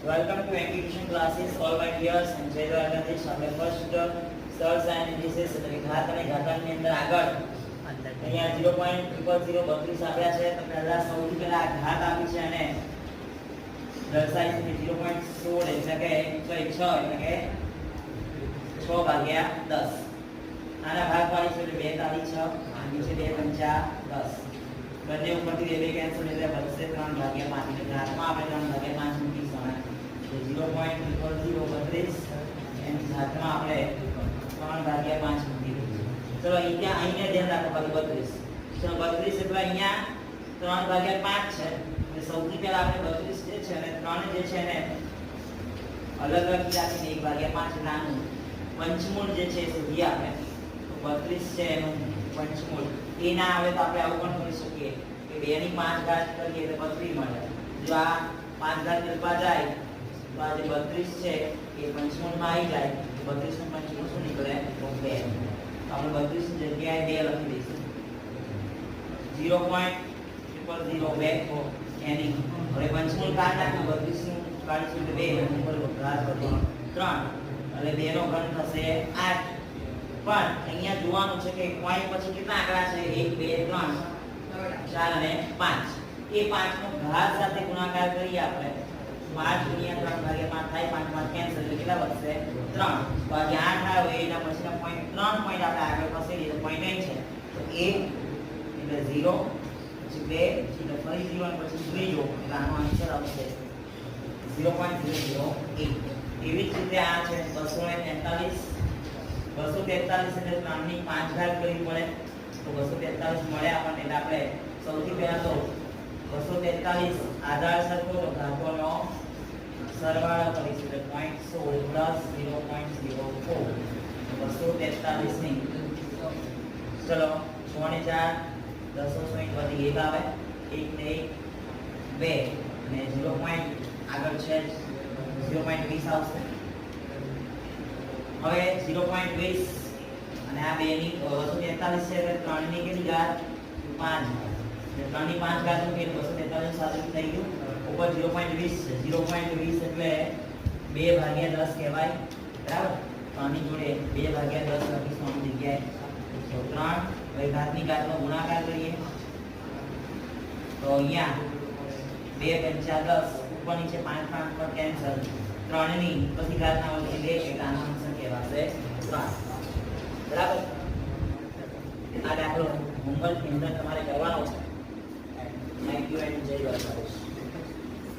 Welcome to MB Tuition Classes, all my dears and જય દ્વારકાધીશ. આપણે first search and ઇન્ડિસીસ એટલે કે ઘાત અને ઘાતાંકની અંદર આગળ અહીંયા 0.00032 આપ્યા છે. તો પહેલા સૌથી પહેલા આ ઘાત આપી છે અને દર્શાવી છે 0.16 એટલે કે 106 એટલે કે 6 ભાગ્યા 10. આના ભાગ પાડી છે એટલે 2 તાળી 6 આ નીચે 2 પંચા 10. બંને ઉપરથી 2 કેન્સલ એટલે બચશે 3 ભાગ્યા 5 એટલે ઘાતમાં આપણે 3 ભાગ્યા 5 મૂકીશું. 0.0032 એની ઘાતમાં આપણે 3 ભાગ્યા 5 મૂકી દઈશું. ચલો અહીંયા ધ્યાન રાખો બાકી 32. ચલો 32 એટલે અહીંયા 3 ભાગ્યા 5 છે. એટલે સૌથી પહેલા આપણે 32 જે છે અને 3 જે છે ને અલગ અલગ રાખીને 1 ભાગ્યા 5 નાનું પંચમૂળ જે છે એ શોધીએ આપણે. તો 32 છે એનું પંચમૂળ એ ના આવે તો આપણે આવું પણ કરી શકીએ કે 2 ની 5 ઘાત કરીએ તો 32 મળે. જો આ 5 ઘાત કરવા જાય તો આ જે 32 છે એ પંચમૂળમાં આવી જાય તો 32 નું પંચમૂળ શું નીકળે? 2. તો આપણે 32 ની જગ્યાએ 2 લખી દઈશું. 0.002 એની હવે પંચમૂળ કાઢ નાખ્યું 32 નું કાઢીશું તો 2 ઉપર ઘાત વધી 3 એટલે 2 નો ઘન થશે 8. પણ અહીંયા જોવાનું છે કે પોઈન્ટ પછી કેટલા આંકડા છે? 1 2 3 4 અને 5. એ 5 નો ઘાત સાથે ગુણાકાર કરીએ આપણે 5 ગુણ્યા 3 ભાગ્યા 5 થાય 5 5 કેન્સલ એટલે કેટલા વધશે? 3. તો આ જે 8 આવે એના પછીના પોઈન્ટ 3 પોઈન્ટ આપણે આગળ ખસેડીએ તો પોઈન્ટ અહીં છે તો 1 એટલે 0 પછી 2 એટલે ફરી 0 અને પછી ત્રીજો એટલે આનો આન્સર આવશે 0.008. એવી જ રીતે આ છે 243 એટલે 3 ની 5 ઘાત કરવી પડે તો 243 મળે આપણને. એટલે આપણે સૌથી પહેલા તો 243 આધાર સરખો તો ઘાતોનો સરવાળો કરીશું એટલે 0.16 + 0.04 243 ની ચલો 6 ને 4 10 વધી 1 આવે 1 ને 1 2 અને 0 આગળ છે 0.20 આવશે. હવે 0.20 અને આ 2 ની 243 છે એટલે 3 ની કેટલી ઘાત? 5. એટલે 3 ની 5 ઘાત મૂકીએ તો 243 સાથે થઈ ગયું. ઉપર 0.20 છે 0.20 એટલે 2 ભાગ્યા 10 કહેવાય બરાબર. 3 ની જોડે 2 ભાગ્યા 10 લખીશું આની જગ્યાએ તો 3. હવે ઘાતની ઘાતનો ગુણાકાર કરીએ તો અહીંયા 2 પંચા 10 ઉપર નીચે 5 5 પર કેન્સલ 3 ની પછી ઘાતના વચ્ચે 2 એટલે આનો આન્સર કહેવાશે 3. બરાબર. આ દાખલો હોમવર્ક ની અંદર તમારે કરવાનો છે. થેન્ક યુ એન્ડ જય દ્વારકાધીશ.